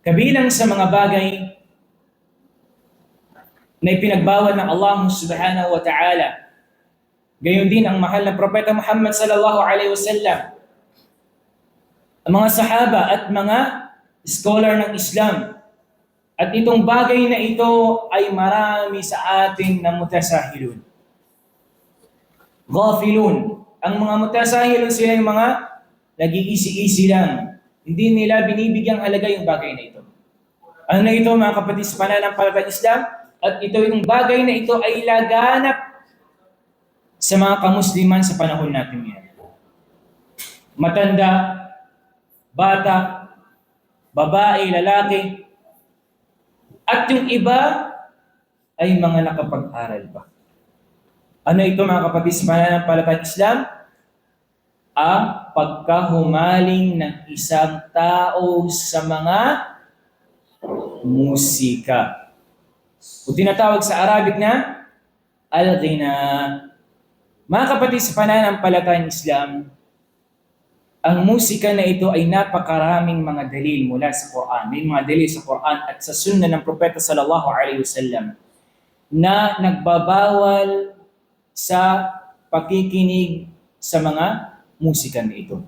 Kabilang sa mga bagay na ipinagbawal ng Allah subhanahu wa ta'ala, gayon din ang mahal na Propeta Muhammad sallallahu alaihi wasallam, ang mga sahaba at mga scholar ng Islam. At itong bagay na ito ay marami sa atin na mutasahilun. Ghafilun. Ang mga mutasahilun, sila yung mga nag-iisi-isi lang. Hindi nila binibigyang halaga yung bagay na ito. Ano na ito, mga kapatid sa pananampalatayang Islam? At ito yung bagay na ito ay laganap sa mga kamusliman sa panahon natin yan. Matanda, bata, babae, lalaki, at yung iba ay mga nakapag-aral pa. Ano ito, mga kapatid sa pananampalatayang Islam? Ang pagkahumaling ng isang tao sa mga musika. O tinatawag sa Arabic na al-ghina. Mga kapatid sa pananampalatayang Islam, ang musika na ito ay napakaraming mga dalil mula sa Quran. May mga dalil sa Quran at sa sunnah ng Propeta sallallahu alaihi wasallam na nagbabawal sa pakikinig sa mga musika na ito.